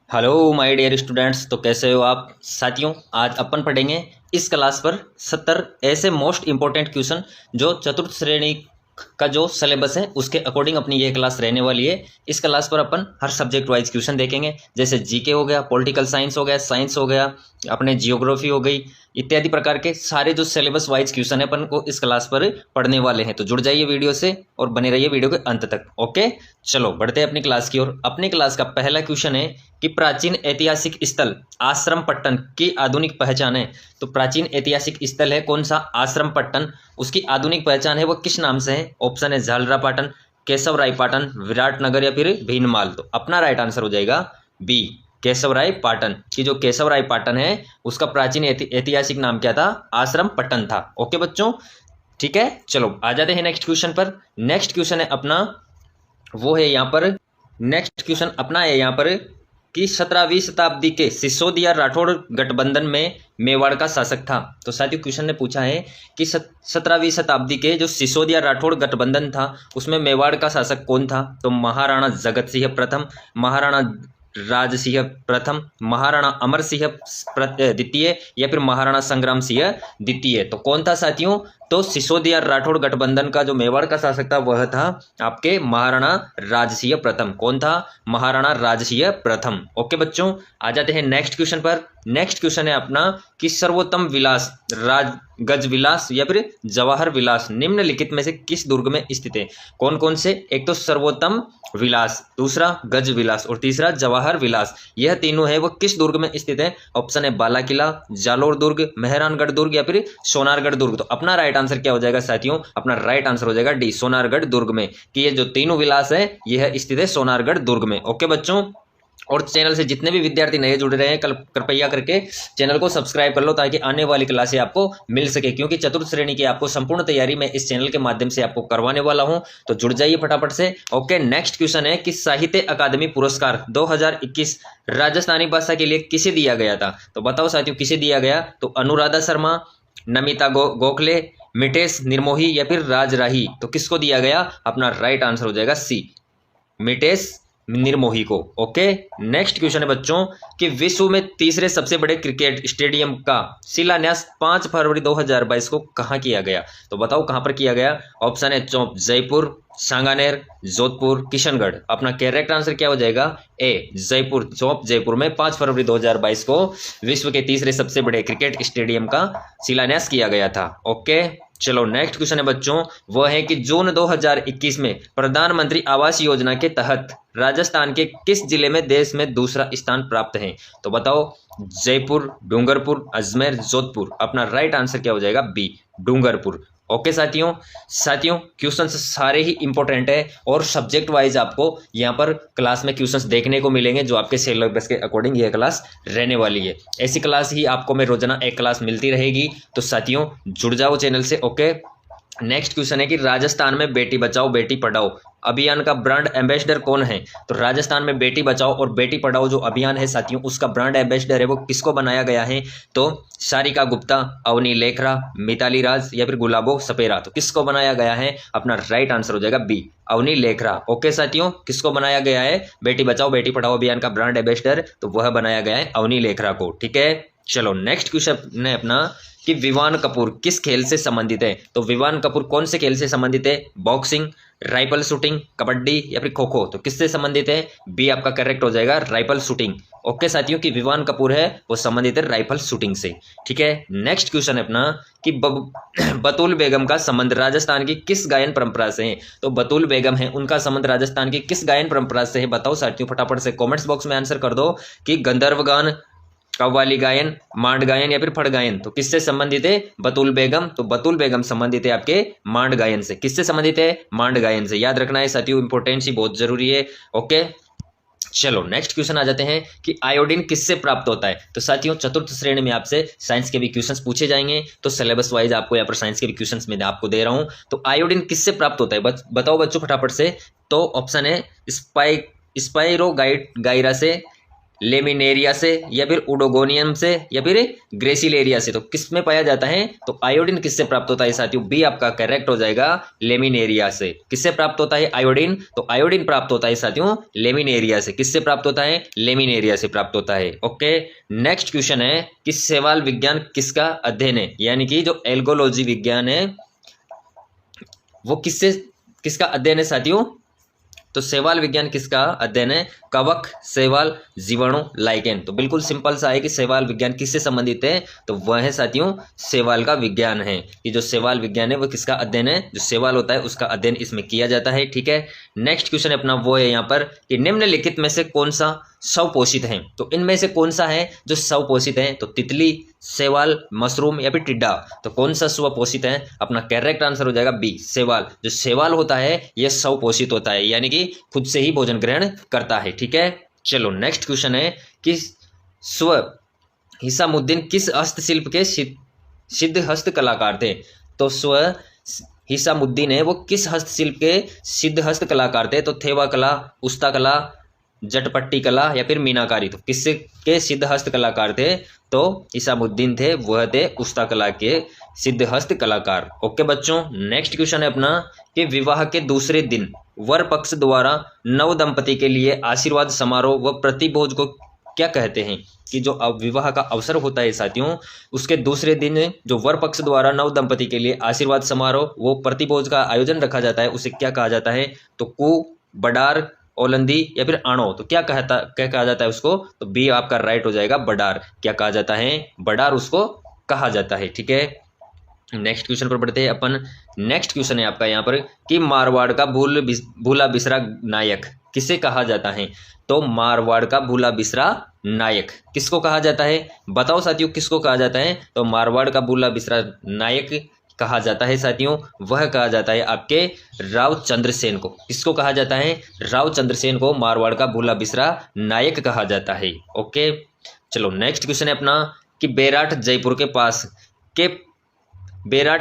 Hello my dear students. तो कैसे हो आप साथियों। आज अपन पढ़ेंगे इस क्लास पर 70 ऐसे मोस्ट इंपॉर्टेंट क्वेश्चन जो चतुर्थ श्रेणी का जो सिलेबस है उसके अकॉर्डिंग अपनी ये क्लास रहने वाली है। इस क्लास पर अपन हर सब्जेक्ट वाइज क्वेश्चन देखेंगे, जैसे जीके हो गया, पॉलिटिकल साइंस हो गया, साइंस हो गया, अपने जियोग्राफी हो गई, इत्यादि प्रकार के सारे जो सिलेबस वाइज क्वेश्चन है अपन को इस क्लास पर पढ़ने वाले हैं। तो जुड़ जाइए वीडियो से और बने रहिए वीडियो के अंत तक। ओके, चलो बढ़ते हैं अपनी क्लास की ओर। अपनी क्लास का पहला क्वेश्चन है कि प्राचीन ऐतिहासिक स्थल आश्रम पट्टन की आधुनिक पहचान है। तो प्राचीन ऐतिहासिक स्थल है कौन सा? आश्रम पट्टन। उसकी आधुनिक पहचान है वो किस नाम से है? ऑप्शन है झालरा पाटन, केशवराय पाटन, विराटनगर या फिर भीनमाल। तो अपना राइट आंसर हो जाएगा बी, केशवराय पाटन। की जो केशवराय पाटन है उसका प्राचीन ऐतिहासिक नाम क्या था? आश्रम पट्टन था। ओके बच्चों, ठीक है। चलो आ जाते हैं नेक्स्ट क्वेश्चन पर। नेक्स्ट क्वेश्चन है अपना वो है यहाँ पर, नेक्स्ट क्वेश्चन अपना है यहाँ पर कि 17वीं शताब्दी के सिसोदिया राठौड़ गठबंधन में मेवाड़ का शासक था। तो साथियों क्वेश्चन ने पूछा है कि 17वीं शताब्दी के जो सिसोदिया राठौड़ गठबंधन था उसमें मेवाड़ का शासक कौन था? तो महाराणा जगत सिंह प्रथम, महाराणा राज सिंह प्रथम, महाराणा अमर सिंह द्वितीय या फिर महाराणा संग्राम सिंह द्वितीय। तो कौन था साथियों? तो सिसोदिया राठौड़ गठबंधन का जो मेवाड़ का शासक था वह था आपके महाराणा राजसिंह प्रथम। कौन था? महाराणा राजसिंह प्रथम। ओके बच्चों, आ जाते हैं नेक्स्ट क्वेश्चन पर। नेक्स्ट क्वेश्चन है अपना कि सर्वोत्तम विलास राज गज विलास या फिर जवाहर विलास निम्नलिखित में से किस दुर्ग में स्थित है? कौन कौन से? एक तो सर्वोत्तम विलास, दूसरा गज विलास और तीसरा जवाहर विलास। यह तीनों है वो किस दुर्ग में स्थित है? ऑप्शन है बाला किला, जालोर दुर्ग, मेहरानगढ़ दुर्ग या फिर सोनारगढ़ दुर्ग। तो अपना राइट आंसर क्या हो जाएगा साथियों? अपना राइट आंसर हो जाएगा डी, सोनारगढ़ दुर्ग में। कि ये जो तीनों विलास है यह स्थित है सोनारगढ़ दुर्ग में। ओके बच्चों, और चैनल से जितने भी विद्यार्थी नए जुड़ रहे हैं कृपया करके चैनल को सब्सक्राइब कर लो ताकि आने वाली क्लासें आपको मिल सके, क्योंकि चतुर्थ श्रेणी की आपको संपूर्ण तैयारी मैं इस चैनल के माध्यम से आपको करवाने वाला हूं। तो जुड़ जाइए फटाफट से। ओके, नेक्स्ट क्वेश्चन है कि साहित्य अकादमी पुरस्कार 2021 राजस्थानी भाषा के लिए किसे दिया गया था? तो बताओ साथियों किसे दिया गया? तो अनुराधा शर्मा, नमिता गोखले, मिटेश निर्मोही या फिर राज राही। तो किसको दिया गया? अपना राइट आंसर हो जाएगा सी, मिटेश निर्मोही को। ओके, नेक्स्ट क्वेश्चन है बच्चों कि विश्व में तीसरे सबसे बड़े क्रिकेट स्टेडियम का शिलान्यास 5 फरवरी 2022 को कहां किया गया? तो बताओ कहां पर किया गया? ऑप्शन है चौप, जयपुर, सांगानेर, जोधपुर, किशनगढ़। अपना करेक्ट आंसर क्या हो जाएगा? ए, जयपुर। चौप जयपुर में 5 फरवरी 2022 को विश्व के तीसरे सबसे बड़े क्रिकेट स्टेडियम का शिलान्यास किया गया था। ओके, चलो नेक्स्ट क्वेश्चन है बच्चों वो है कि जून 2021 में प्रधानमंत्री आवास योजना के तहत राजस्थान के किस जिले में देश में दूसरा स्थान प्राप्त है? तो बताओ जयपुर, डूंगरपुर, अजमेर, जोधपुर। अपना राइट आंसर क्या हो जाएगा? बी, डूंगरपुर। ओके साथियों, क्वेश्चन सारे ही इंपॉर्टेंट है और सब्जेक्ट वाइज आपको यहाँ पर क्लास में क्वेश्चंस देखने को मिलेंगे जो आपके सिलेबस के अकॉर्डिंग यह क्लास रहने वाली है। ऐसी क्लास ही आपको मैं रोजाना एक क्लास मिलती रहेगी। तो साथियों जुड़ जाओ चैनल से। ओके, नेक्स्ट क्वेश्चन है कि राजस्थान में बेटी बचाओ बेटी पढ़ाओ अभियान का ब्रांड एम्बेसडर कौन है? तो राजस्थान में बेटी बचाओ और बेटी पढ़ाओ जो अभियान है साथियों उसका ब्रांड एम्बेसडर है वो किसको बनाया गया है? तो सारिका गुप्ता, अवनी लेखरा, मिताली राज या फिर गुलाबो सपेरा। तो किसको बनाया गया है? अपना राइट आंसर हो जाएगा बी, अवनी लेखरा। ओके साथियों, किसको बनाया गया है बेटी बचाओ बेटी पढ़ाओ अभियान का ब्रांड एम्बेसडर? तो वह बनाया गया है अवनी लेखरा को। ठीक है, चलो नेक्स्ट क्वेश्चन है अपना कि विवान कपूर किस खेल से संबंधित है? तो विवान कपूर कौन से खेल से संबंधित है? बॉक्सिंग, राइफल शूटिंग, कबड्डी या फिर खो खो। तो किससे संबंधित है? बी आपका करेक्ट हो जाएगा, राइफल शूटिंग। ओके साथियों, कि विवान कपूर है वो संबंधित है राइफल शूटिंग से। ठीक है, नेक्स्ट क्वेश्चन है अपना कि बतूल बेगम का संबंध राजस्थान की किस गायन परंपरा से है? तो बतूल बेगम है उनका संबंध राजस्थान की किस गायन परंपरा से है? बताओ साथियों फटाफट से कॉमेंट्स बॉक्स में आंसर कर दो कि गंधर्व गान, कव्वाली गायन, मांड गायन या फिर फड़ गायन। तो किससे संबंधित है? बतूल बेगम। तो बतूल बेगम संबंधित है आपके मांड गायन से। किससे संबंधित है? मांड गायन से। याद रखना है साथियों, इंपॉर्टेंस ही बहुत जरूरी है। ओके, चलो नेक्स्ट क्वेश्चन आ जाते हैं कि आयोडीन किससे प्राप्त होता है? तो साथियों चतुर्थ श्रेणी में आपसे साइंस के भी क्वेश्चंस पूछे जाएंगे, तो सिलेबस वाइज आपको यहाँ पर साइंस के भी क्वेश्चंस मैं आपको दे रहा हूं। तो आयोडीन किससे प्राप्त होता है बताओ बच्चों फटाफट से। तो ऑप्शन है स्पाइरोगाइरा से, लेमिनेरिया से या फिर उडोगोनियम से या फिर ग्रेसिलेरिया से। तो किस में पाया जाता है? तो आयोडीन किससे प्राप्त होता है साथियों? बी आपका करेक्ट हो जाएगा, लेमिनेरिया से। किससे प्राप्त होता है आयोडीन? तो आयोडीन प्राप्त होता है साथियों लेमिनेरिया से। किससे प्राप्त होता है? लेमिनेरिया से प्राप्त होता है। ओके, नेक्स्ट क्वेश्चन है कि शैवाल विज्ञान किसका अध्ययन है, यानी कि जो एल्गोलॉजी विज्ञान है वो किसका अध्ययन है साथियों? तो शैवाल विज्ञान किसका अध्ययन है? कवक, शैवाल, जीवाणु, लाइकेन। तो बिल्कुल सिंपल सा है कि शैवाल विज्ञान किससे संबंधित है? तो वह है साथियों शैवाल का विज्ञान है। कि जो शैवाल विज्ञान है वो किसका अध्ययन है? जो शैवाल होता है उसका अध्ययन इसमें किया जाता है। ठीक है, नेक्स्ट क्वेश्चन अपना वो है यहाँ पर कि निम्नलिखित में से कौन सा स्वपोषित है? तो इनमें से कौन सा है जो स्वपोषित है? तो तितली, शैवाल, मशरूम या फिर टिड्डा। तो कौन सा स्वपोषित है? अपना करेक्ट आंसर हो जाएगा बी, शैवाल। जो शैवाल होता है यह स्वपोषित होता है, यानी कि खुद से ही भोजन ग्रहण करता है। ठीक है, चलो नेक्स्ट क्वेश्चन है कि स्व हिसामुद्दीन किस हस्तशिल्प के सिद्ध हस्त कलाकार थे? तो स्व हिसामुद्दीन है वो किस हस्तशिल्प के सिद्ध हस्त कलाकार थे? तो थेवा कला, उस्ता कला, जटपट्टी कला या फिर मीनाकारी। तो किससे के सिद्ध हस्त कलाकार थे? तो हिसामुद्दीन थे, वह थे उस्ता कला के सिद्ध हस्त कलाकार। ओके बच्चों, नेक्स्ट क्वेश्चन है अपना कि विवाह के दूसरे दिन वर पक्ष द्वारा नव दंपति के लिए आशीर्वाद समारोह व प्रतिभोज को क्या कहते हैं? कि जो विवाह का अवसर होता है साथियों उसके दूसरे दिन जो वर पक्ष द्वारा नव दंपति के लिए आशीर्वाद समारोह वो प्रतिभोज का आयोजन रखा जाता है, उसे क्या कहा जाता है? तो कु, बडार, ओलंदी या फिर आणो। तो क्या कहा जाता है उसको? तो बी आपका राइट हो जाएगा, बडार। क्या कहा जाता है? बडार उसको कहा जाता है। ठीक है, नेक्स्ट क्वेश्चन पर बढ़ते हैं अपन। नेक्स्ट क्वेश्चन है आपका यहाँ पर कि मारवाड़ का भूला बिसरा नायक किसे कहा जाता है? तो मारवाड़ का भूला बिसरा नायक किसको कहा जाता है? बताओ साथियों किसको कहा जाता है? तो मारवाड़ का भूला बिसरा नायक कहा जाता है साथियों, वह कहा जाता है आपके राव चंद्रसेन को। किसको कहा जाता है? राव चंद्रसेन को मारवाड़ का भूला बिसरा नायक कहा जाता है। ओके, चलो नेक्स्ट क्वेश्चन है अपना कि बेराट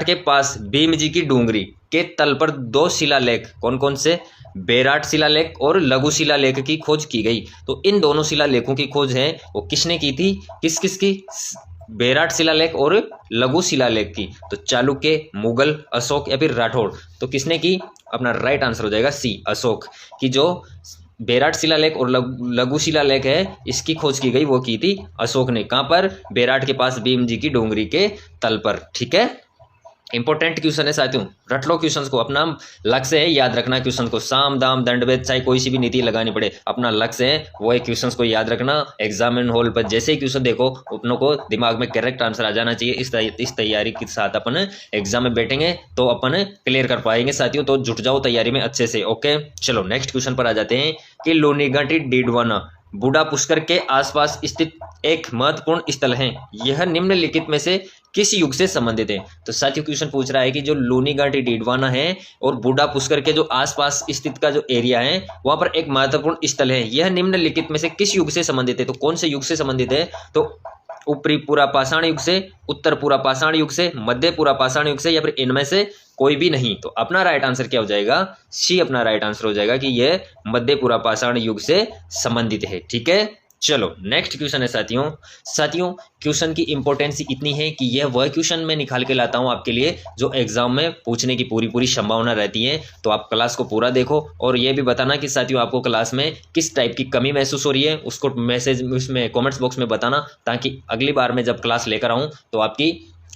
के पास भीम जी की डूंगरी के तल पर दो शिलालेख कौन कौन से? बेराट शिलालेख और लघु शिलालेख की खोज की गई। तो इन दोनों शिलालेखों की खोज है वो किसने की थी? किस किस की? बेराट शिलालेख और लघु शिलालेख की। तो चालुक्य, मुगल, अशोक या फिर राठौड़। तो किसने की? अपना राइट आंसर हो जाएगा सी, अशोक। की जो बेराट शिलालेख और लघु शिलालेख है इसकी खोज की गई वो की थी अशोक ने। कहां पर? बेराट के पास भीम जी की डोंगरी के तल पर। ठीक है, इंपॉर्टेंट क्वेश्चन है साथियों, रट लो क्वेश्चन को। अपना लक्ष्य है याद रखना क्वेश्चन को, साम दाम दंड भेद चाहे कोई सी भी नीति लगानी पड़े, अपना लक्ष्य है वो है क्वेश्चन को याद रखना। एग्जामिन हॉल पर जैसे ही क्वेश्चन देखो अपनों को दिमाग में करेक्ट आंसर आ जाना चाहिए। इस तैयारी के साथ अपन एग्जाम में बैठेंगे तो अपन क्लियर कर पाएंगे साथियों। तो जुट जाओ तैयारी में अच्छे से। ओके, चलो नेक्स्ट क्वेश्चन पर आ जाते हैं कि लोनीघाटी डीडवाना बूढ़ा पुष्कर के आसपास स्थित एक महत्वपूर्ण स्थल है, यह निम्नलिखित में से किस युग से संबंधित है? तो साथियों क्वेश्चन पूछ रहा है कि जो लोनीघाटी डीडवाना है और बूढ़ा पुष्कर के जो आसपास स्थित का जो एरिया है वहां पर एक महत्वपूर्ण स्थल है, यह निम्नलिखित में से किस युग से संबंधित है? तो कौन से युग से संबंधित है? तो ऊपरी पूरा पाषाण युग से, उत्तर पूरा पाषाण युग से, मध्य पूरा पाषाण युग से या फिर इनमें से कोई भी नहीं। तो अपना राइट आंसर क्या हो जाएगा? सी अपना राइट आंसर हो जाएगा कि यह मध्य पूरा पाषाण युग से संबंधित है। ठीक है, चलो नेक्स्ट क्वेश्चन है साथियों क्वेश्चन की इंपॉर्टेंस इतनी है कि यह वह क्वेश्चन मैं निकाल के लाता हूं आपके लिए जो एग्जाम में पूछने की पूरी संभावना रहती है। तो आप क्लास को पूरा देखो और यह भी बताना कि साथियों आपको क्लास में किस टाइप की कमी महसूस हो रही है, उसको मैसेज उसमें कमेंट्स बॉक्स में बताना, ताकि अगली बार मैं जब क्लास लेकर आऊं तो आपकी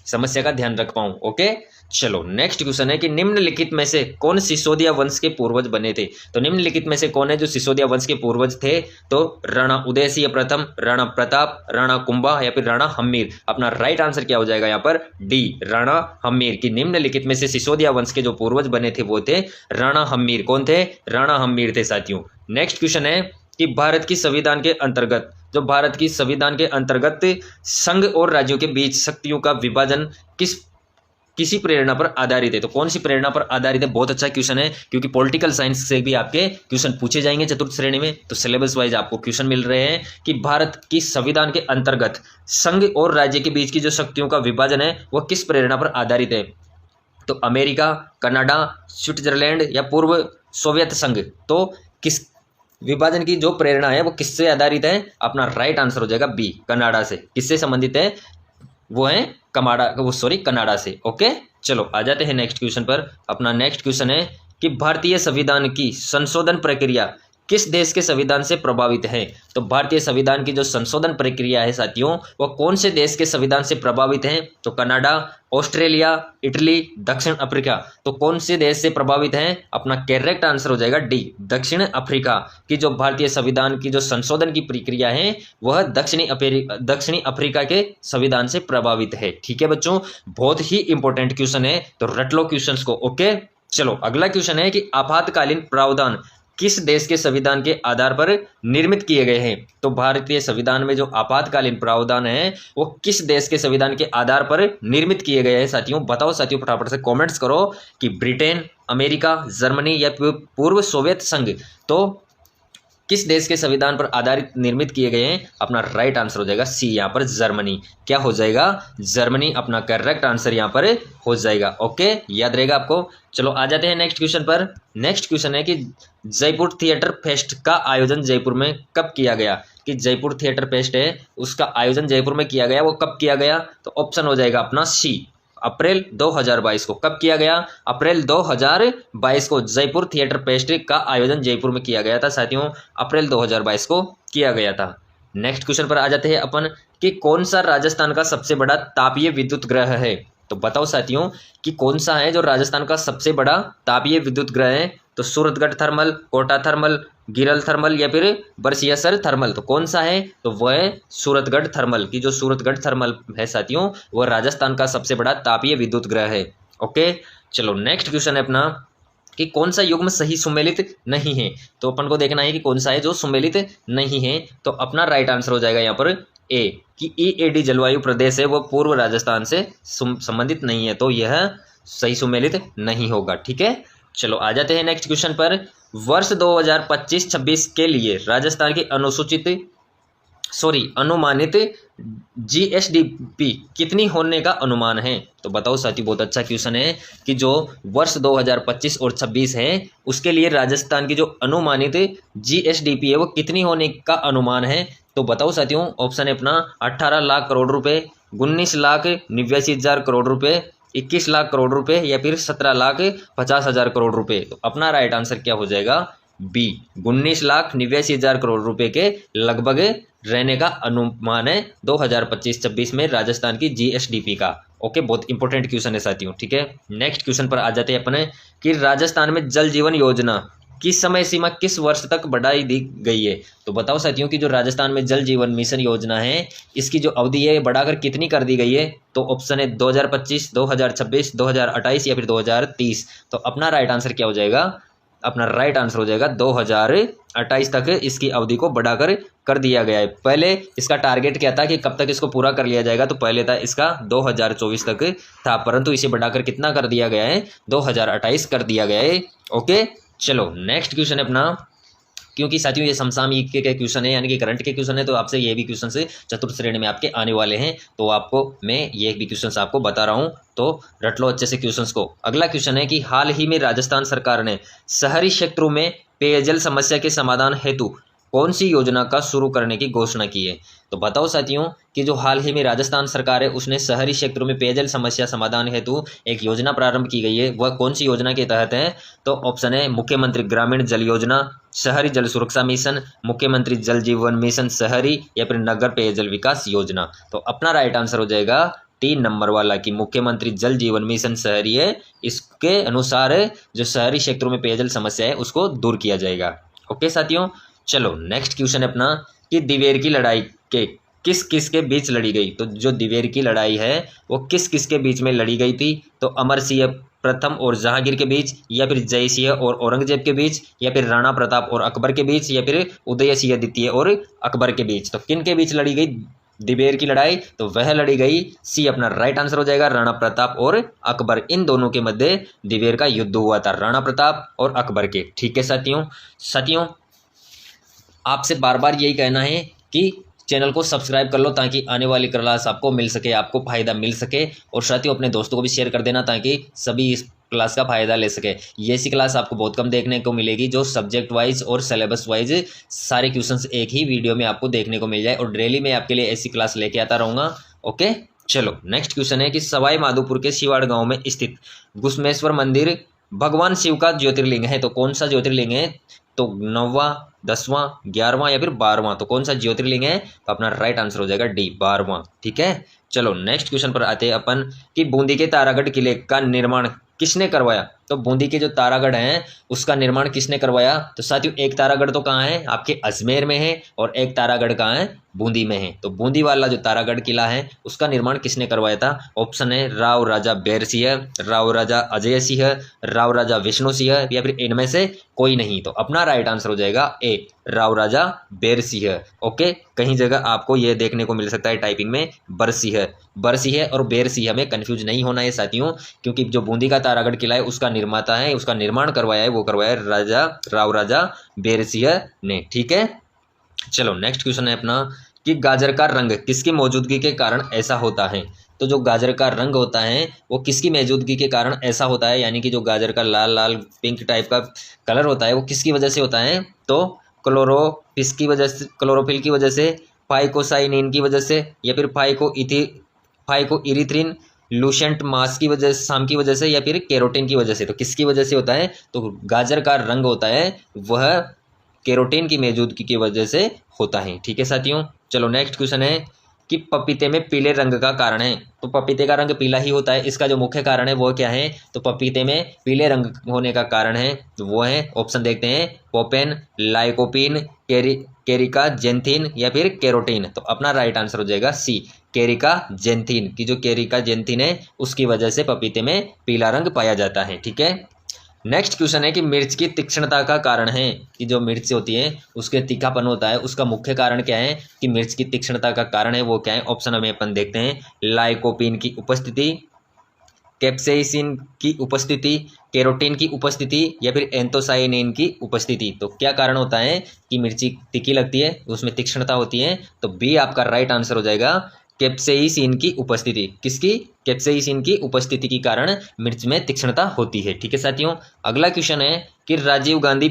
समस्या का ध्यान रख पाऊं। ओके, चलो नेक्स्ट क्वेश्चन है कि निम्नलिखित में से कौन सिसोदिया वंश के पूर्वज बने थे? तो निम्नलिखित में से कौन है जो सिसोदिया वंश के पूर्वज थे? तो राणा उदयसिंह प्रथम, राणा प्रताप, राणा कुंभा या फिर राणा हम्मीर। अपना राइट आंसर क्या हो जाएगा यहाँ पर? डी, राणा हम्मीर। की निम्नलिखित में से सिसोदिया वंश के जो पूर्वज बने थे वो थे राणा हम्मीर। कौन थे? राणा हम्मीर थे साथियों। नेक्स्ट क्वेश्चन है कि भारत की संविधान के अंतर्गत संघ और राज्यों के बीच शक्तियों का विभाजन किसी प्रेरणा पर आधारित है? तो कौन सी प्रेरणा पर आधारित है? बहुत अच्छा क्वेश्चन है क्योंकि पॉलिटिकल साइंस से भी आपके क्वेश्चन पूछे जाएंगे चतुर्थ श्रेणी में। तो सिलेबस वाइज आपको क्वेश्चन मिल रहे हैं कि भारत की संविधान के अंतर्गत संघ और राज्य के बीच की जो शक्तियों का विभाजन है वह किस प्रेरणा पर आधारित है? तो अमेरिका, कनाडा, स्विट्जरलैंड या पूर्व सोवियत संघ। तो विभाजन की जो प्रेरणा है वो किससे आधारित है? अपना राइट आंसर हो जाएगा बी, कनाडा से। किससे संबंधित है? वो है कनाडा से। ओके, चलो आ जाते हैं नेक्स्ट क्वेश्चन पर। अपना नेक्स्ट क्वेश्चन है कि भारतीय संविधान की संशोधन प्रक्रिया किस देश के संविधान से प्रभावित है? तो भारतीय संविधान की जो संशोधन प्रक्रिया है साथियों, वो कौन से देश के संविधान से प्रभावित है? तो कनाडा, ऑस्ट्रेलिया, इटली, दक्षिण अफ्रीका। तो कौन से देश से प्रभावित है? अपना करेक्ट आंसर हो जाएगा डी, दक्षिण अफ्रीका की जो भारतीय संविधान की जो संशोधन की प्रक्रिया है वह दक्षिणी अफ्रीका के संविधान से प्रभावित है। ठीक है बच्चों, बहुत ही इंपॉर्टेंट क्वेश्चन है, तो रट लो क्वेश्चन को। ओके, चलो अगला क्वेश्चन है कि आपातकालीन प्रावधान किस देश के संविधान के आधार पर निर्मित किए गए हैं? तो भारतीय संविधान में जो आपातकालीन प्रावधान है वो किस देश के संविधान के आधार पर निर्मित किए गए हैं साथियों? बताओ साथियों, फटाफट से कमेंट्स करो कि ब्रिटेन, अमेरिका, जर्मनी या पूर्व सोवियत संघ। तो किस देश के संविधान पर आधारित निर्मित किए गए हैं? अपना राइट आंसर हो जाएगा सी, यहाँ पर जर्मनी। क्या हो जाएगा? जर्मनी अपना करेक्ट आंसर यहाँ पर हो जाएगा। ओके, याद रहेगा आपको। चलो आ जाते हैं नेक्स्ट क्वेश्चन पर। नेक्स्ट क्वेश्चन है कि जयपुर थिएटर फेस्ट का आयोजन जयपुर में कब किया गया? कि जयपुर थिएटर फेस्ट है उसका आयोजन जयपुर में किया गया, वो कब किया गया? तो ऑप्शन हो जाएगा अपना सी, अप्रैल 2022 को। कब किया गया? अप्रैल 2022 को जयपुर थिएटर फेस्ट का आयोजन जयपुर में किया गया था साथियों, अप्रैल 2022 को किया गया था। नेक्स्ट क्वेश्चन पर आ जाते हैं अपन कि कौन सा राजस्थान का सबसे बड़ा तापीय विद्युत ग्रह है? तो बताओ साथियों कि कौन सा है जो राजस्थान का सबसे बड़ा तापीय विद्युत ग्रह है? तो सूरतगढ़ थर्मल, कोटा थर्मल, गिरल थर्मल या फिर बरसियासर थर्मल। तो कौन सा है? तो वह है सूरतगढ़ थर्मल की जो सूरतगढ़ थर्मल है साथियों, वह राजस्थान का सबसे बड़ा तापीय विद्युत ग्रह है। ओके, चलो नेक्स्ट क्वेश्चन है अपना कि कौन सा युग्म सही सुमेलित नहीं है? तो अपन को देखना है कि कौन सा है जो सुमेलित नहीं है। तो अपना राइट आंसर हो जाएगा यहाँ पर ए, कि ईएडी जलवायु प्रदेश है वो पूर्व राजस्थान से संबंधित नहीं है, तो यह सही सुमेलित नहीं होगा। ठीक है, चलो आ जाते हैं नेक्स्ट क्वेश्चन पर। वर्ष 2025-26 के लिए राजस्थान की अनुमानित जीएसडीपी कितनी होने का अनुमान है? तो बताओ साथियों, बहुत अच्छा क्वेश्चन है कि जो वर्ष 2025 और 26 है उसके लिए राजस्थान की जो अनुमानित जीएसडीपी है वो कितनी होने का अनुमान है? तो बताओ साथियों, ऑप्शन है अपना 18 लाख करोड़ रुपए, 19,89,000 करोड़ रुपए, 21 लाख करोड़ रुपए या फिर 17,50,000 करोड़ रुपए। तो अपना राइट आंसर क्या हो जाएगा? बी, 19,89,000 करोड़ रुपए के लगभग रहने का अनुमान है 2025-26 में राजस्थान की जीएसडीपी का। ओके, बहुत इंपॉर्टेंट क्वेश्चन है साथियों। ठीक है, नेक्स्ट क्वेश्चन पर आ जाते हैं अपने कि राजस्थान में जल जीवन योजना की समय सीमा किस वर्ष तक बढ़ाई दी गई है? तो बताओ साथियों कि जो राजस्थान में जल जीवन मिशन योजना है इसकी जो अवधि है बढ़ाकर कितनी कर दी गई है? तो ऑप्शन है 2025, 2026, 2028 या फिर 2030। तो अपना राइट आंसर क्या हो जाएगा? अपना राइट आंसर हो जाएगा 2028 तक इसकी अवधि को बढ़ाकर कर दिया गया है। पहले इसका टारगेट क्या था कि कब तक इसको पूरा कर लिया जाएगा? तो पहले था इसका 2024 तक था, परंतु इसे बढ़ाकर कितना कर दिया गया है? 2028 कर दिया गया है। ओके, चलो नेक्स्ट क्वेश्चन है अपना, क्योंकि साथियों ये समसामयिक के क्वेश्चन है यानी कि करंट के क्वेश्चन है, तो आपसे ये भी क्वेश्चन से चतुर्थ श्रेणी में आपके आने वाले हैं, तो आपको मैं ये भी क्वेश्चन आपको बता रहा हूँ, तो रट लो अच्छे से क्वेश्चंस को। अगला क्वेश्चन है कि हाल ही में राजस्थान सरकार ने शहरी क्षेत्रों में पेयजल समस्या के समाधान हेतु कौन सी योजना का शुरू करने की घोषणा की है? तो बताओ साथियों कि जो हाल ही में राजस्थान सरकार है उसने शहरी क्षेत्रों में पेयजल समस्या समाधान हेतु एक योजना प्रारंभ की गई है, वह कौन सी योजना के तहत है? तो ऑप्शन है मुख्यमंत्री ग्रामीण जल योजना, शहरी जल सुरक्षा मिशन, मुख्यमंत्री जल जीवन मिशन शहरी या फिर नगर पेयजल विकास योजना। तो अपना राइट आंसर हो जाएगा 3 नंबर वाला कि मुख्यमंत्री जल जीवन मिशन शहरी है, इसके अनुसार जो शहरी क्षेत्रों में पेयजल समस्या है उसको दूर किया जाएगा। ओके साथियों, चलो नेक्स्ट क्वेश्चन है अपना कि दिवेर की लड़ाई के किस किस के बीच लड़ी गई? तो जो दिवेर की लड़ाई है वो किस किस के बीच में लड़ी गई थी? तो अमर सिंह प्रथम और जहांगीर के बीच, या फिर जय सिंह और औरंगजेब के बीच, या फिर राणा प्रताप और अकबर के बीच, या फिर उदय सिंह द्वितीय और अकबर के बीच। तो किन के बीच लड़ी गई दिवेर की लड़ाई? तो वह लड़ी गई सी, अपना राइट आंसर हो जाएगा राणा प्रताप और अकबर, इन दोनों के मध्य दिवेर का युद्ध हुआ था, राणा प्रताप और अकबर के। ठीक है साथियों आपसे बार बार यही कहना है कि चैनल को सब्सक्राइब कर लो ताकि आने वाली क्लास आपको मिल सके, आपको फायदा मिल सके, और साथियों अपने दोस्तों को भी शेयर कर देना ताकि सभी इस क्लास का फ़ायदा ले सके। ये ऐसी क्लास आपको बहुत कम देखने को मिलेगी जो सब्जेक्ट वाइज और सिलेबस वाइज सारे क्वेश्चंस एक ही वीडियो में आपको देखने को मिल जाए, और डेली मैं आपके लिए ऐसी क्लास लेके आता रहूँगा। ओके, चलो नेक्स्ट क्वेश्चन है कि सवाई माधोपुर के शिवाड़ गांव में स्थित घुश्मेश्वर मंदिर भगवान शिव का ज्योतिर्लिंग है। तो कौन सा ज्योतिर्लिंग है? तो 9वां, 10वां, 11वां या फिर 12वां? तो कौन सा ज्योतिर्लिंग है? तो अपना राइट आंसर हो जाएगा डी, 12वां। ठीक है, चलो नेक्स्ट क्वेश्चन पर आते हैं अपन कि बूंदी के तारागढ़ किले का निर्माण किसने करवाया? तो बूंदी के जो तारागढ़ हैं उसका निर्माण किसने करवाया? तो साथियों एक तारागढ़ तो कहाँ है? आपके अजमेर में है, और एक तारागढ़ कहाँ है? बूंदी में है। तो बूंदी वाला जो तारागढ़ किला है उसका निर्माण किसने करवाया था? ऑप्शन है राव राजा बैर सिंह, राव राजा अजय सिंह, राव राजा विष्णु सिंह, या फिर इनमें से कोई नहीं। तो अपना राइट आंसर हो जाएगा ए, राव राजा बैर सिंह। ओके, कहीं जगह आपको यह देखने को मिल सकता है टाइपिंग में बरसिंह, बरसिंह और बैरसिंह में कंफ्यूज नहीं होना है साथियों, क्योंकि जो बूंदी का तारागढ़ किला है उसका निर्माता है, उसका निर्माण करवाया है, वो करवाया है राव राजा बैरसिंह ने। ठीक है, चलो नेक्स्ट क्वेश्चन है अपना कि गाजर का रंग किसकी मौजूदगी के कारण ऐसा होता है? तो जो गाजर का रंग होता है वो किसकी मौजूदगी के कारण ऐसा होता है, यानी कि जो गाजर का लाल लाल पिंक टाइप का कलर होता है वो किसकी वजह से होता है? तो क्लोरोफिल की वजह से, क्लोरोफिल की वजह से, फाइकोसाइनिन की वजह से, या फिर फाइको इरिथ्रिन लूसेंट मास की वजह से, शाम की वजह से, या फिर कैरोटीन की वजह से? तो किसकी वजह से होता है? तो गाजर का रंग होता है वह कैरोटीन की मौजूदगी की वजह से होता है। ठीक है साथियों, चलो नेक्स्ट क्वेश्चन है कि पपीते में पीले रंग का कारण है। तो पपीते का रंग पीला ही होता है, इसका जो मुख्य कारण है वो क्या है? तो पपीते में पीले रंग होने का कारण है तो वो है, ऑप्शन देखते हैं, पोपेन, लाइकोपिन, केरिका जेंथिन, या फिर कैरोटीन? तो अपना राइट आंसर हो जाएगा सी, केरिका जेंथिन। की जो केरिका जेंथिन है उसकी वजह से पपीते में पीला रंग पाया जाता है। ठीक है, नेक्स्ट क्वेश्चन है कि मिर्च की तीक्ष्णता का कारण है, कि जो मिर्च होती है उसके तीखापन होता है उसका मुख्य कारण क्या है? कि मिर्च की तीक्ष्णता का कारण है वो क्या है? ऑप्शन हमें अपन देखते हैं, लाइकोपिन की उपस्थिति, कैप्सेसिन की उपस्थिति, कैरोटीन की उपस्थिति, या फिर एंथोसाइनिन की उपस्थिति? तो क्या कारण होता है कि मिर्ची तीखी लगती है, उसमें तीक्ष्णता होती है? तो बी आपका राइट आंसर हो जाएगा, कैप्सेसिन की उपस्थिति। किसकी? कैप्सेसिन की उपस्थिति के कारण मिर्च में तीक्ष्णता होती है। ठीक है साथियों, अगला क्वेश्चन है कि Rajiv Gandhi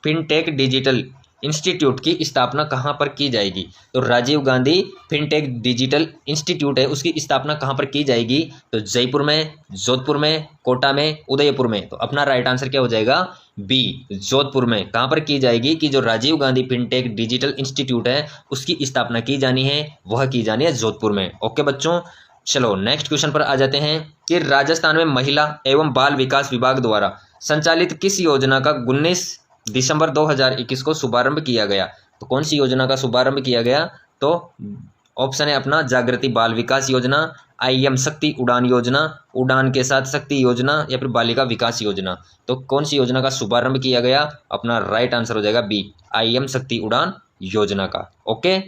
fintech digital institute की स्थापना कहाँ पर की जाएगी? तो Rajiv Gandhi fintech digital institute है उसकी स्थापना कहाँ पर की जाएगी? तो जयपुर में, जोधपुर में, कोटा में, उदयपुर में? तो अपना राइट आंसर क्या हो जाएगा? बी, जोधपुर में। कहाँ पर की जाएगी? कि जो Rajiv Gandhi fintech digital institute है उसकी स्थापना की जानी है, वह की जानी है जोधपुर में। ओके बच्चों, चलो नेक्स्ट क्वेश्चन पर आ जाते हैं कि राजस्थान में महिला एवं बाल विकास विभाग द्वारा संचालित किस योजना का 19 दिसंबर 2021 को शुभारंभ किया गया? तो कौन सी योजना का शुभारंभ किया गया? तो ऑप्शन है अपना जागृति बाल विकास योजना, IM शक्ति उड़ान योजना, उड़ान के साथ शक्ति योजना, या फिर बालिका विकास योजना? तो कौन सी योजना का शुभारंभ किया गया? अपना राइट आंसर हो जाएगा बी, IM शक्ति उड़ान योजना का। ओके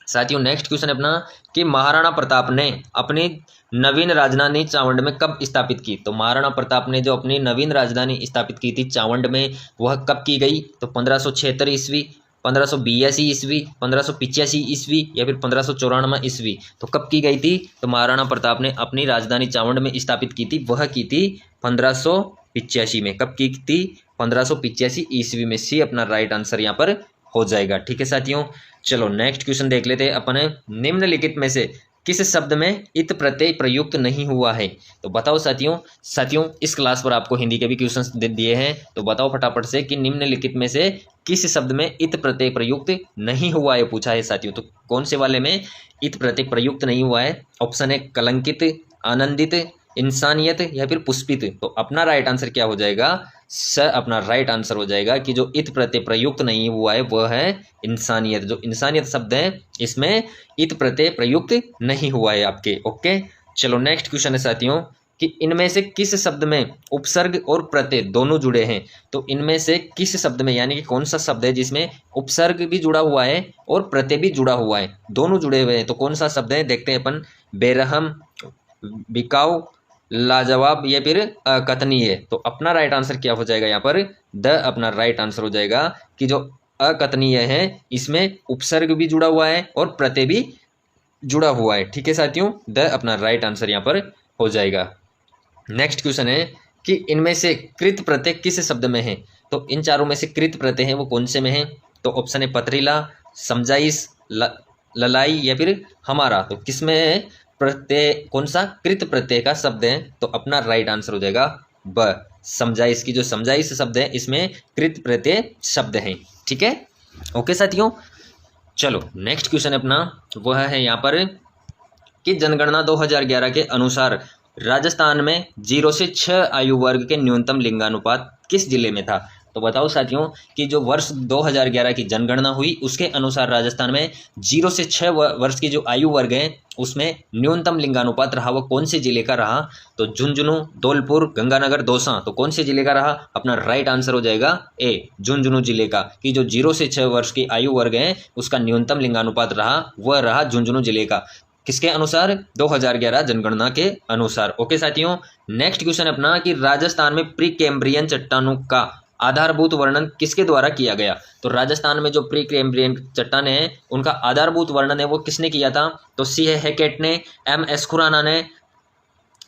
साथियों, नेक्स्ट क्वेश्चन अपना कि महाराणा प्रताप ने अपनी नवीन राजधानी चावंड में कब स्थापित की? तो महाराणा प्रताप ने जो अपनी नवीन राजधानी स्थापित की थी चावंड में, वह कब की गई? तो 1576 ईस्वी, 1582 ईस्वी, 1585 ईस्वी, या फिर 1594 ईस्वी? तो कब की गई थी? तो महाराणा प्रताप ने अपनी राजधानी चावंड में स्थापित की थी, वह की थी 1585 में। कब की थी? 1585 ईस्वी में। सी अपना राइट आंसर यहाँ पर हो जाएगा। ठीक है साथियों, चलो नेक्स्ट क्वेश्चन देख लेते हैं अपन। निम्नलिखित में से किस शब्द में इत प्रत्यय प्रयुक्त नहीं हुआ है? तो बताओ साथियों इस क्लास पर आपको हिंदी के भी क्वेश्चंस दिए हैं, तो बताओ फटाफट से कि निम्नलिखित में से किस शब्द में इत प्रत्यय प्रयुक्त नहीं हुआ है, पूछा है साथियों। तो कौन से वाले में इत प्रत्यय प्रयुक्त नहीं हुआ है? ऑप्शन है कलंकित, आनंदित, इंसानियत, या फिर पुष्पित? तो अपना राइट आंसर क्या हो जाएगा? सर अपना राइट आंसर हो जाएगा कि जो इत प्रत्यय प्रयुक्त नहीं हुआ है वह है इंसानियत। जो इंसानियत शब्द है इसमें इत प्रत्यय प्रयुक्त नहीं हुआ है आपके। ओके चलो नेक्स्ट क्वेश्चन है साथियों कि इनमें से किस शब्द में उपसर्ग और प्रत्यय दोनों जुड़े हैं? तो इनमें से किस शब्द में, यानी कि कौन सा शब्द है जिसमें उपसर्ग भी जुड़ा हुआ है और प्रत्यय भी जुड़ा हुआ है, दोनों जुड़े हुए हैं? तो कौन सा शब्द है देखते हैं अपन। बेरहम, बिकाऊ, लाजवाब, या फिर अकथनीय? तो अपना राइट आंसर क्या हो जाएगा यहाँ पर? द अपना राइट आंसर हो जाएगा कि जो अकथनीय है इसमें उपसर्ग भी जुड़ा हुआ है और प्रत्यय भी जुड़ा हुआ है। ठीक है साथियों, द अपना राइट आंसर यहाँ पर हो जाएगा। नेक्स्ट क्वेश्चन है कि इनमें से कृत प्रत्यय किस शब्द में है। तो इन चारों में से कृत प्रत्यय है वो कौन से में है। तो ऑप्शन है पथरीला, समझाइश, ललाई या फिर हमारा। तो किस में है प्रत्यय, कौन सा कृत प्रत्यय का शब्द है। तो अपना राइट आंसर हो जाएगा ब, समझाइश की जो समझाइश शब्द है इसमें कृत प्रत्यय शब्द है। ठीक है, ओके साथियों। चलो नेक्स्ट क्वेश्चन अपना वह है यहाँ पर कि जनगणना 2011 के अनुसार राजस्थान में 0 से 6 आयु वर्ग के न्यूनतम लिंगानुपात किस जिले में था। तो बताओ साथियों कि जो वर्ष 2011 की जनगणना हुई उसके अनुसार राजस्थान में 0 से 6 वर्ष की जो आयु वर्ग है उसमें न्यूनतम लिंगानुपात रहा वो कौन से जिले का रहा। तो झुंझुनू, धौलपुर, गंगानगर, दौसा। तो कौन से जिले का रहा। अपना राइट आंसर हो जाएगा ए, झुंझुनू जिले का। कि जो 0 से 6 वर्ष की आयु वर्ग है उसका न्यूनतम लिंगानुपात रहा वह रहा झुंझुनू जिले का। किसके अनुसार, 2011 जनगणना के अनुसार। ओके साथियों, नेक्स्ट क्वेश्चन अपना कि राजस्थान में प्री कैम्ब्रियन चट्टानों का आधारभूत वर्णन किसके द्वारा किया गया। तो राजस्थान में जो प्री कैम्ब्रियन चट्टानें हैं उनका आधारभूत वर्णन है वो किसने किया था। तो सी हैकेट ने, एम एस खुराना ने,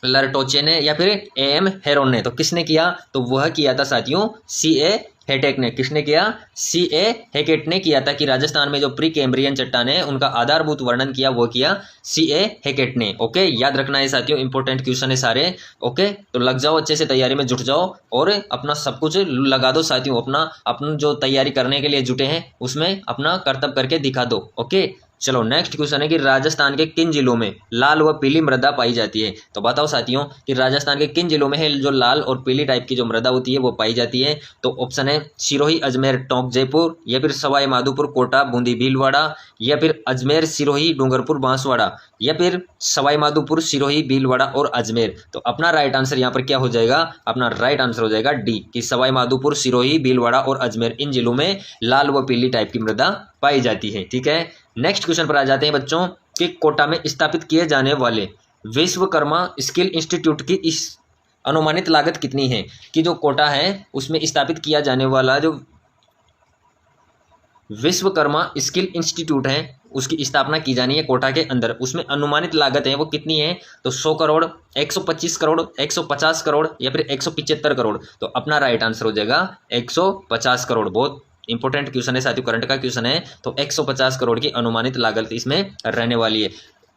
लरटोचे ने या फिर एम हेरोन ने। तो किसने किया। तो वह किया था साथियों सी ए हेटेक ने। किसने किया, सी ए हेकेट ने किया था कि राजस्थान में जो प्री कैम्ब्रियन चट्टानें हैं उनका आधारभूत वर्णन किया वो किया सी ए हेकेट ने। ओके, याद रखना है साथियों, इंपॉर्टेंट क्वेश्चन है सारे। ओके, तो लग जाओ अच्छे से तैयारी में, जुट जाओ और अपना सब कुछ लगा दो साथियों। अपना जो तैयारी करने के लिए जुटे हैं उसमें अपना कर्तव्य करके दिखा दो। ओके, चलो नेक्स्ट क्वेश्चन है कि राजस्थान के किन जिलों में लाल व पीली मृदा पाई जाती है। तो बताओ साथियों कि राजस्थान के किन जिलों में है जो लाल और पीली टाइप की जो मृदा होती है वो पाई जाती है। तो ऑप्शन है सिरोही, अजमेर, टोंक, जयपुर या फिर सवाई माधोपुर, कोटा, बूंदी, भीलवाड़ा या फिर अजमेर, सिरोही, डूंगरपुर, बांसवाड़ा या फिर सवाई माधोपुर, सिरोही, भीलवाड़ा और अजमेर। तो अपना राइट आंसर यहाँ पर क्या हो जाएगा। अपना राइट आंसर हो जाएगा डी, कि सवाई माधोपुर, सिरोही, भीलवाड़ा और अजमेर, इन जिलों में लाल व पीली टाइप की मृदा पाई जाती है। ठीक है, नेक्स्ट क्वेश्चन पर आ जाते हैं बच्चों कि कोटा में स्थापित किए जाने वाले विश्वकर्मा स्किल इंस्टीट्यूट की इस अनुमानित लागत कितनी है। कि जो कोटा है उसमें स्थापित किया जाने वाला जो विश्वकर्मा स्किल इंस्टीट्यूट है उसकी स्थापना की जानी है कोटा के अंदर, उसमें अनुमानित लागत है वो कितनी है। तो 100 करोड़, 125 करोड़, 150 करोड़ या फिर 175 करोड़। तो अपना राइट आंसर हो जाएगा 150 करोड़। बहुत इंपॉर्टेंट क्वेश्चन है साथियों, करंट का क्वेश्चन है। तो 150 करोड़ की अनुमानित लागत इसमें रहने वाली है।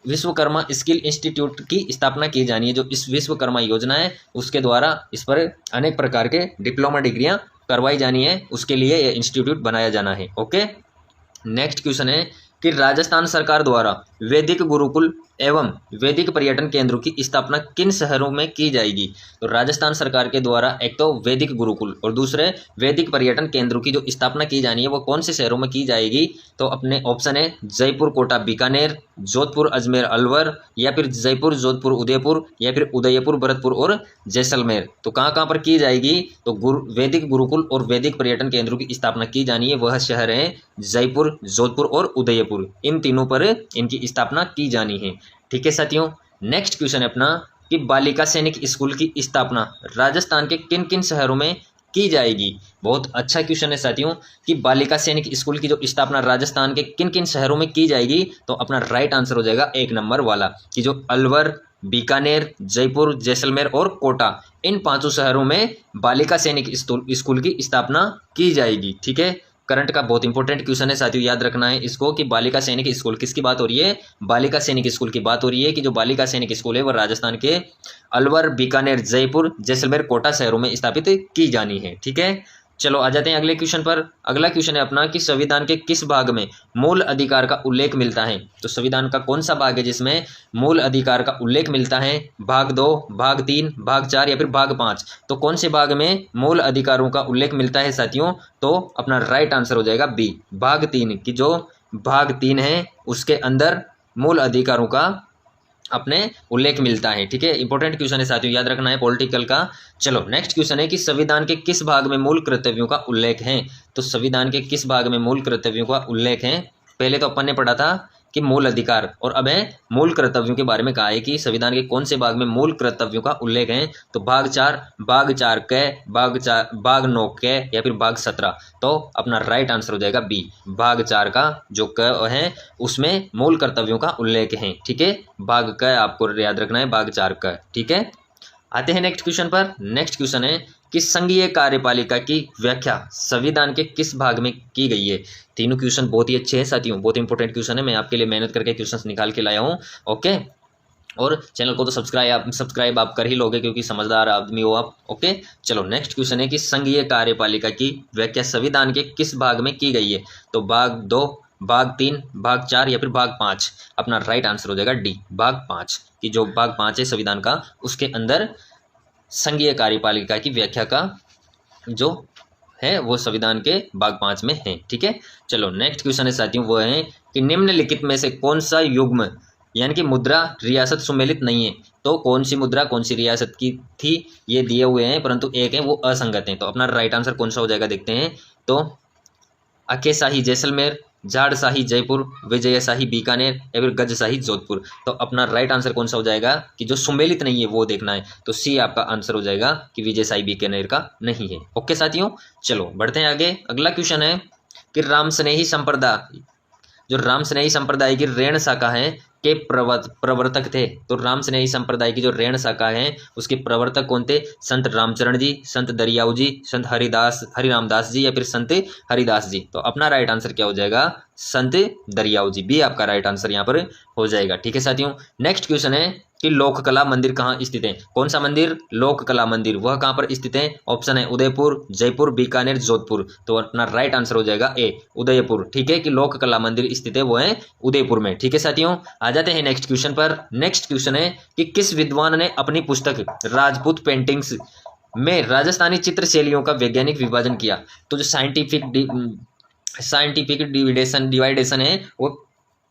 विश्वकर्मा स्किल इंस्टीट्यूट की स्थापना की जानी है। जो इस विश्वकर्मा योजना है उसके द्वारा इस पर अनेक प्रकार के डिप्लोमा डिग्रियां करवाई जानी है, उसके लिए ये इंस्टीट्यूट बनाया जाना है। ओके, नेक्स्ट क्वेश्चन है कि राजस्थान सरकार द्वारा वैदिक गुरुकुल एवं वैदिक पर्यटन केंद्रों की स्थापना किन शहरों में की जाएगी। तो राजस्थान सरकार के द्वारा एक तो वैदिक गुरुकुल और दूसरे वैदिक पर्यटन केंद्रों की जो स्थापना की जानी है वो कौन से शहरों में की जाएगी। तो अपने ऑप्शन है जयपुर, कोटा, बीकानेर, जोधपुर, अजमेर, अलवर या फिर जयपुर, जोधपुर, उदयपुर या फिर उदयपुर, भरतपुर और जैसलमेर। तो कहाँ कहाँ पर की जाएगी। तो वैदिक गुरुकुल और वैदिक पर्यटन केंद्रों की स्थापना की जानी है, वह शहर है जयपुर, जोधपुर और उदयपुर। इन तीनों पर इनकी स्थापना की जानी है। ठीक है साथियों, नेक्स्ट क्वेश्चन है अपना कि बालिका सैनिक स्कूल की स्थापना राजस्थान के किन किन शहरों में की जाएगी। बहुत अच्छा क्वेश्चन है साथियों कि बालिका सैनिक स्कूल की जो स्थापना राजस्थान के किन किन शहरों में की जाएगी। तो अपना राइट आंसर हो जाएगा 1 नंबर वाला, कि जो अलवर, बीकानेर, जयपुर, जैसलमेर और कोटा, इन 5 शहरों में बालिका सैनिक स्कूल की स्थापना की जाएगी। ठीक है, करंट का बहुत इंपॉर्टेंट क्वेश्चन है साथियों, याद रखना है इसको कि बालिका सैनिक स्कूल किसकी बात हो रही है। बालिका सैनिक स्कूल की बात हो रही है कि जो बालिका सैनिक स्कूल है वह राजस्थान के अलवर, बीकानेर, जयपुर, जैसलमेर, कोटा शहरों में स्थापित की जानी है। ठीक है, चलो आ जाते हैं अगले क्वेश्चन पर। अगला क्वेश्चन है अपना कि संविधान के किस भाग में मूल अधिकार का उल्लेख मिलता है। तो संविधान का कौन सा भाग है जिसमें मूल अधिकार का उल्लेख मिलता है। भाग 2, भाग 3, भाग 4 या फिर भाग 5। तो कौन से भाग में मूल अधिकारों का उल्लेख मिलता है साथियों। तो अपना राइट आंसर हो जाएगा बी, भाग 3, की जो भाग 3 है उसके अंदर मूल अधिकारों का अपने उल्लेख मिलता है। ठीक है, इंपॉर्टेंट क्वेश्चन है साथियों, याद रखना है पॉलिटिकल का। चलो नेक्स्ट क्वेश्चन है कि संविधान के किस भाग में मूल कर्तव्यों का उल्लेख है। तो संविधान के किस भाग में मूल कर्तव्यों का उल्लेख है। पहले तो अपन ने पढ़ा था कि मूल अधिकार, और अब है मूल कर्तव्यों के बारे में कहा है कि संविधान के कौन से भाग में मूल कर्तव्यों का उल्लेख है। तो भाग 4, भाग 4 क, भाग 9 क या फिर भाग 17। तो अपना राइट आंसर हो जाएगा बी, भाग 4 का जो क है उसमें मूल कर्तव्यों का उल्लेख है। ठीक है, भाग क आपको याद रखना है, भाग 4 क। ठीक है, आते हैं नेक्स्ट क्वेश्चन पर। नेक्स्ट क्वेश्चन है कि संघीय कार्यपालिका की व्याख्या संविधान के किस भाग में की गई है। तीनों क्वेश्चन बहुत ही अच्छे हैं साथियों, बहुत इंपॉर्टेंट क्वेश्चन है, मैं आपके लिए मेहनत करके क्वेश्चन निकाल के लाया हूँ। ओके, और चैनल को तो सब्सक्राइब आप कर ही लोगे क्योंकि समझदार आदमी हो आप। ओके, चलो नेक्स्ट क्वेश्चन है कि संघीय कार्यपालिका की व्याख्या संविधान के किस भाग में की गई है। तो भाग 2, भाग 3, भाग 4 या फिर भाग 5। अपना राइट आंसर हो जाएगा डी, भाग 5 की जो भाग 5 है संविधान का, उसके अंदर संघीय कार्यपालिका की व्याख्या का जो है वो संविधान के भाग 5 में है। ठीक है, चलो नेक्स्ट क्वेश्चन है साथियों, वो है कि निम्नलिखित में से कौन सा युग्म यानी कि मुद्रा रियासत सुमेलित नहीं है। तो कौन सी मुद्रा कौन सी रियासत की थी ये दिए हुए हैं, परंतु एक है वो असंगत है। तो अपना राइट आंसर कौन सा हो जाएगा देखते हैं। तो अकेशाही जैसलमेर, झाड़शाही जयपुर, विजयशाही बीकानेर या फिर गजशाही जोधपुर। तो अपना राइट आंसर कौन सा हो जाएगा कि जो सुमेलित नहीं है वो देखना है। तो सी आपका आंसर हो जाएगा कि विजयशाही बीकानेर का नहीं है। ओके साथियों, चलो बढ़ते हैं आगे। अगला क्वेश्चन है कि रामस्नेही संप्रदाय, जो रामस्नेही संप्रदाय की रेण शाखा है के प्रवर्तक थे। तो रामस्नेही संप्रदाय की जो रेण शाखा है उसके प्रवर्तक कौन थे। संत रामचरण जी, संत दरियाऊ जी, संत हरिरामदास जी या फिर संत हरिदास जी। तो अपना राइट आंसर क्या हो जाएगा, संत दरियाऊ जी, भी आपका राइट आंसर यहाँ पर हो जाएगा। ठीक है साथियों, नेक्स्ट क्वेश्चन है कि लोक कला मंदिर कहाँ स्थित है। कौन सा मंदिर, लोक कला मंदिर, वह कहाँ पर स्थित है। ऑप्शन है उदयपुर, जयपुर, बीकानेर, जोधपुर। तो अपना राइट आंसर हो जाएगा ए, उदयपुर। ठीक है, कि लोक कला मंदिर स्थित है वो है उदयपुर में। ठीक है साथियों, आ जाते हैं नेक्स्ट क्वेश्चन पर। नेक्स्ट क्वेश्चन है कि किस विद्वान ने अपनी पुस्तक राजपूत पेंटिंग्स में राजस्थानी चित्र शैलियों का वैज्ञानिक विभाजन किया। तो जो साइंटिफिक डिवाइडेशन है वो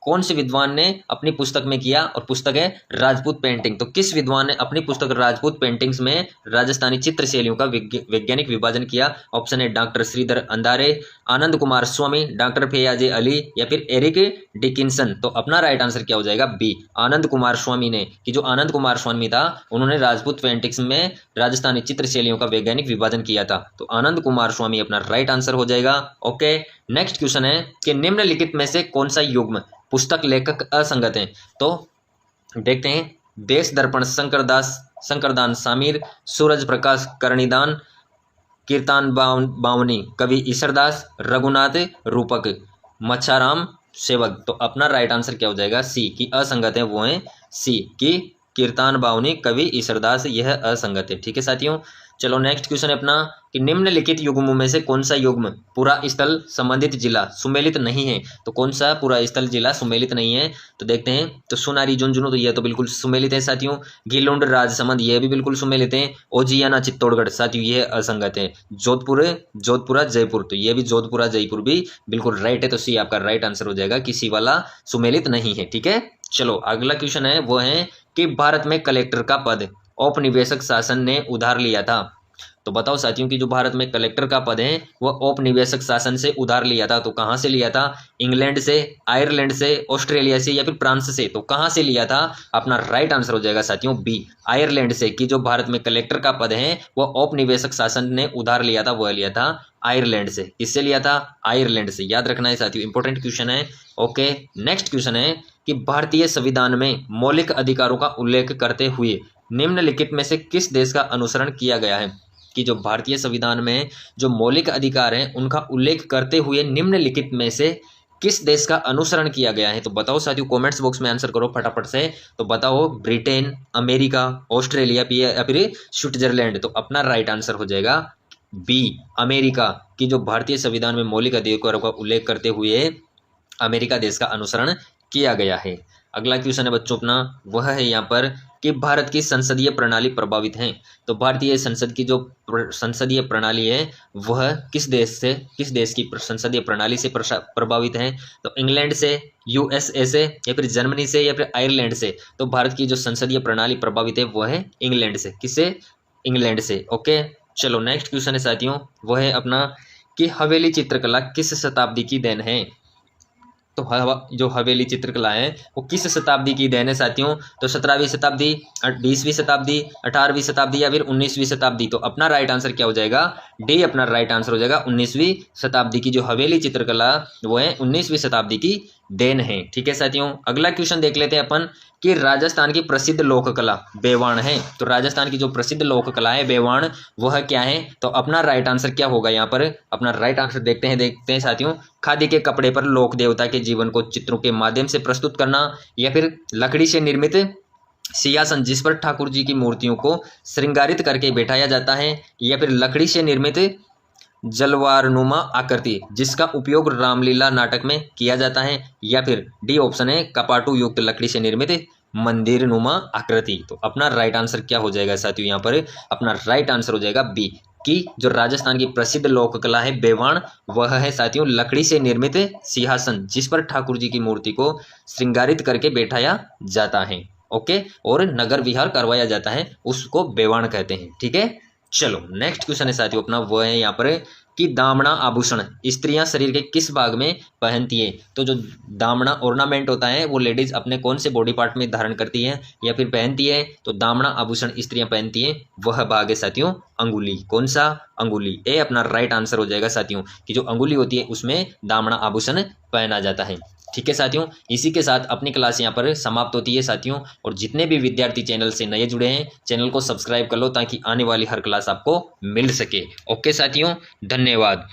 कौन से विद्वान ने अपनी पुस्तक में किया, और पुस्तक है राजपूत पेंटिंग। तो किस विद्वान ने अपनी पुस्तक राजपूत पेंटिंग्स में राजस्थानी चित्र शैलियों का वैज्ञानिक विभाजन किया। ऑप्शन है डॉक्टर श्रीधर अंधारे, आनंद कुमार स्वामी, डॉक्टर फैयाजे अली या फिर एरिक डिकिंसन। तो अपना राइट आंसर क्या हो जाएगा, बी, आनंद कुमार स्वामी ने। कि जो आनंद कुमार स्वामी था उन्होंने राजपूत पेंटिंग्स में राजस्थानी चित्र शैलियों का वैज्ञानिक विभाजन किया था। तो आनंद कुमार स्वामी अपना राइट आंसर हो जाएगा। ओके, नेक्स्ट क्वेश्चन है कि निम्नलिखित में से कौन सा युग्म पुस्तक लेखक असंगत हैं। तो देखते हैं, देश दर्पण शंकरदान सामीर, सूरज प्रकाश कर्णिदान, कीर्तान बावनी कवि ईश्वरदास, रघुनाथ रूपक, मच्छाराम सेवक। तो अपना राइट आंसर क्या हो जाएगा, सी, की असंगत है वो है सी, की कीर्तान बावनी कवि ईश्वरदास, यह असंगत है। ठीक है साथियों, चलो नेक्स्ट क्वेश्चन है अपना कि निम्नलिखित युग्मों में से कौन सा युग्म पूरा स्थल संबंधित जिला सुमेलित नहीं है। तो कौन सा पूरा स्थल जिला सुमेलित नहीं है, तो देखते हैं। तो सोनारी झुंझुनू, तो यह तो बिल्कुल सुमेलित है साथियों। गीलोंड राजसमंद, यह भी बिल्कुल सुमेलित है। ओजियाना चित्तौड़गढ़ साथियों यह असंगत है। जोधपुरा जयपुर, तो यह भी जोधपुरा जयपुर भी बिल्कुल राइट है। तो सी आपका राइट आंसर हो जाएगा कि सी वाला सुमेलित नहीं है। ठीक है, चलो अगला क्वेश्चन है वो है कि भारत में कलेक्टर का पद औपनिवेशिक शासन ने उधार लिया था। तो बताओ साथियों कि जो भारत में कलेक्टर का पद है वह औपनिवेशिक शासन से उधार लिया था। तो कहाँ से लिया था, इंग्लैंड से, आयरलैंड से, ऑस्ट्रेलिया से या फिर फ्रांस से। तो कहाँ से लिया था, अपना राइट आंसर हो जाएगा साथियों बी, आयरलैंड से। कि जो भारत में कलेक्टर का पद है वह औपनिवेशिक शासन ने उधार लिया था, वह लिया था आयरलैंड से। किससे लिया था, आयरलैंड से। याद रखना है साथियों, इंपॉर्टेंट क्वेश्चन है। ओके, नेक्स्ट क्वेश्चन है कि भारतीय संविधान में मौलिक अधिकारों का उल्लेख करते हुए निम्नलिखित में से किस देश का अनुसरण किया गया है। कि जो भारतीय संविधान में जो मौलिक अधिकार हैं उनका उल्लेख करते हुए निम्नलिखित में से किस देश का अनुसरण किया गया है। तो बताओ साथियों, कमेंट्स बॉक्स में आंसर करो फटाफट से। तो बताओ, ब्रिटेन, अमेरिका, ऑस्ट्रेलिया या फिर स्विट्जरलैंड। तो अपना राइट आंसर हो जाएगा बी, अमेरिका। की जो भारतीय संविधान में मौलिक अधिकारों का उल्लेख करते हुए अमेरिका देश का अनुसरण किया गया है। अगला क्वेश्चन है बच्चों अपना, वह है यहाँ पर कि भारत की संसदीय प्रणाली प्रभावित है। तो भारतीय संसद की जो संसदीय प्रणाली है वह किस देश की संसदीय प्रणाली से प्रभावित है। तो इंग्लैंड से, यूएसए से या फिर जर्मनी से या फिर आयरलैंड से। तो भारत की जो संसदीय प्रणाली प्रभावित है वह है इंग्लैंड से। किससे, इंग्लैंड से। ओके, चलो नेक्स्ट क्वेश्चन है साथियों, वह है अपना कि हवेली चित्रकला किस शताब्दी की देन है। तो जो हवेली चित्रकला है वो किस शताब्दी की देन है साथियों। तो 17वीं शताब्दी, 20वीं शताब्दी, 18वीं शताब्दी या फिर 19वीं शताब्दी। तो अपना राइट आंसर क्या हो जाएगा, डी अपना राइट आंसर हो जाएगा 19वीं शताब्दी की जो हवेली चित्रकला वो है 19वीं शताब्दी की देन है। ठीक है साथियों, अगला क्वेश्चन देख लेते हैं अपन कि राजस्थान की प्रसिद्ध लोक कला बेवाण है। तो राजस्थान की जो प्रसिद्ध लोक कला है बेवाण, वह क्या है? तो अपना राइट आंसर क्या होगा यहाँ पर? अपना राइट आंसर देखते हैं साथियों। खादी के कपड़े पर लोक देवता के जीवन को चित्रों के माध्यम से प्रस्तुत करना, या फिर लकड़ी से निर्मित सिंहासन जिस पर ठाकुर जी की मूर्तियों को श्रृंगारित करके बैठाया जाता है, या फिर लकड़ी से निर्मित जलवारनुमा आकृति जिसका उपयोग रामलीला नाटक में किया जाता है, या फिर डी ऑप्शन है कपाटू युक्त लकड़ी से निर्मित मंदिर नुमा आकृति। तो अपना राइट आंसर क्या हो जाएगा साथियों? यहाँ पर अपना राइट आंसर हो जाएगा बी, कि जो राजस्थान की प्रसिद्ध लोक कला है बेवाण, वह है साथियों लकड़ी से निर्मित सिंहासन जिस पर ठाकुर जी की मूर्ति को श्रृंगारित करके बैठाया जाता है। ओके, और नगर विहार करवाया जाता है, उसको बेवाण कहते हैं। ठीक है, चलो नेक्स्ट क्वेश्चन है साथियों अपना, वो है यहाँ पर कि दामना आभूषण स्त्रियां शरीर के किस भाग में पहनती है? तो जो दामना ऑर्नामेंट होता है वो लेडीज अपने कौन से बॉडी पार्ट में धारण करती है या फिर पहनती है? तो दामना आभूषण स्त्रियां पहनती है वह भाग है साथियों अंगुली। कौन सा? अंगुली। ए अपना राइट आंसर हो जाएगा साथियों, कि जो अंगुली होती है उसमें दामना आभूषण पहना जाता है। ठीक है साथियों, इसी के साथ अपनी क्लास यहाँ पर समाप्त होती है साथियों। और जितने भी विद्यार्थी चैनल से नए जुड़े हैं, चैनल को सब्सक्राइब कर लो ताकि आने वाली हर क्लास आपको मिल सके। ओके साथियों, धन्यवाद।